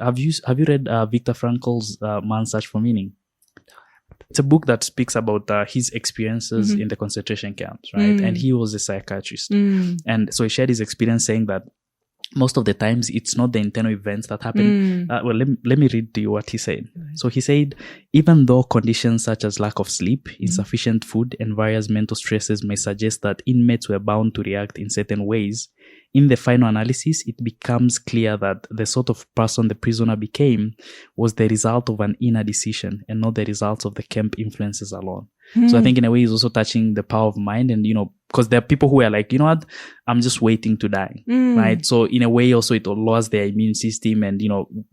Have you read Viktor Frankl's Man's Search for Meaning? It's a book that speaks about his experiences in the concentration camps, right? And he was a psychiatrist. And so he shared his experience saying that most of the times it's not the internal events that happen. Let me read to you what he said. So he said, even though conditions such as lack of sleep, insufficient food, and various mental stresses may suggest that inmates were bound to react in certain ways, in the final analysis, it becomes clear that the sort of person the prisoner became was the result of an inner decision and not the results of the camp influences alone. So I think in a way he's also touching the power of mind, and, because there are people who are like, you know what, I'm just waiting to die, right? So in a way also it lowers their immune system, and,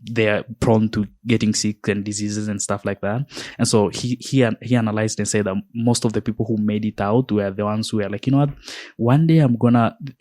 they're prone to getting sick and diseases and stuff like that. And so he analyzed and said that most of the people who made it out were the ones who were like, you know what, one day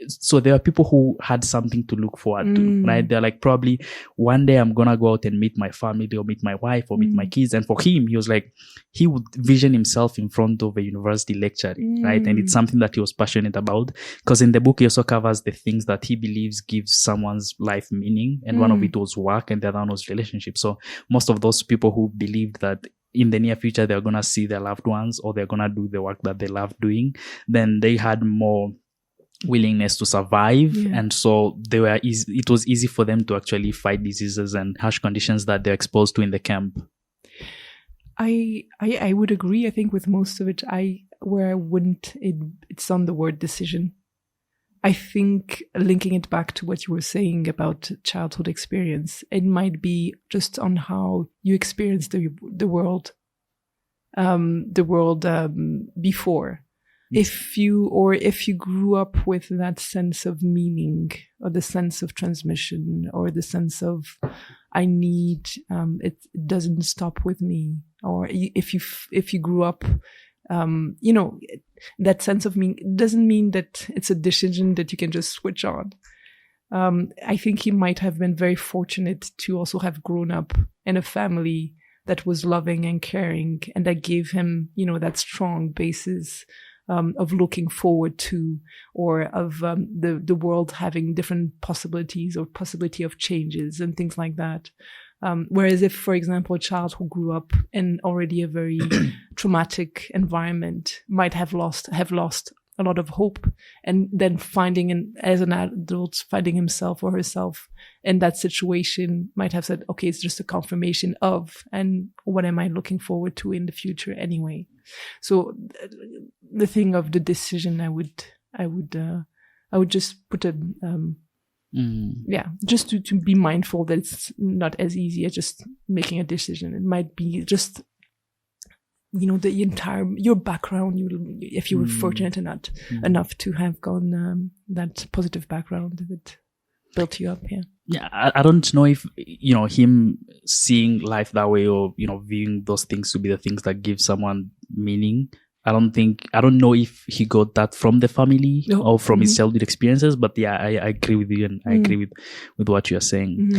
so there are people who had something to look forward to, right? They're like, probably one day I'm gonna go out and meet my family or meet my wife or meet my kids. And for him, he was like, he would vision himself in front of a university lecturing, right? And it's something that he was passionate about, because in the book he also covers the things that he believes gives someone's life meaning, and one of it was work and the other one was relationship. So most of those people who believed that in the near future they're gonna see their loved ones or they're gonna do the work that they love doing, then they had more willingness to survive, and so it was easy for them to actually fight diseases and harsh conditions that they're exposed to in the camp. I would agree, I think, with most of it. It's on the word decision. I think linking it back to what you were saying about childhood experience, it might be just on how you experience the world before. If you grew up with that sense of meaning, or the sense of transmission, or the sense of I need, it doesn't stop with me, or if you grew up, that sense of meaning, it doesn't mean that it's a decision that you can just switch on. I think he might have been very fortunate to also have grown up in a family that was loving and caring, and that gave him, that strong basis of looking forward to, or of the world having different possibilities or possibility of changes and things like that. Whereas if, for example, a child who grew up in already a very traumatic environment might have lost a lot of hope, and then as an adult, finding himself or herself in that situation might have said, okay, it's just a confirmation of, and what am I looking forward to in the future anyway? So the thing of the decision, I would just put just to be mindful that it's not as easy as just making a decision. It might be just, the entire, your background, if you were fortunate enough to have gone, that positive background that built you up. Yeah, I don't know if, him seeing life that way, or, viewing those things to be the things that give someone meaning. I don't know if he got that from the family or from his childhood experiences, but yeah, I agree with you, and I agree with what you're saying.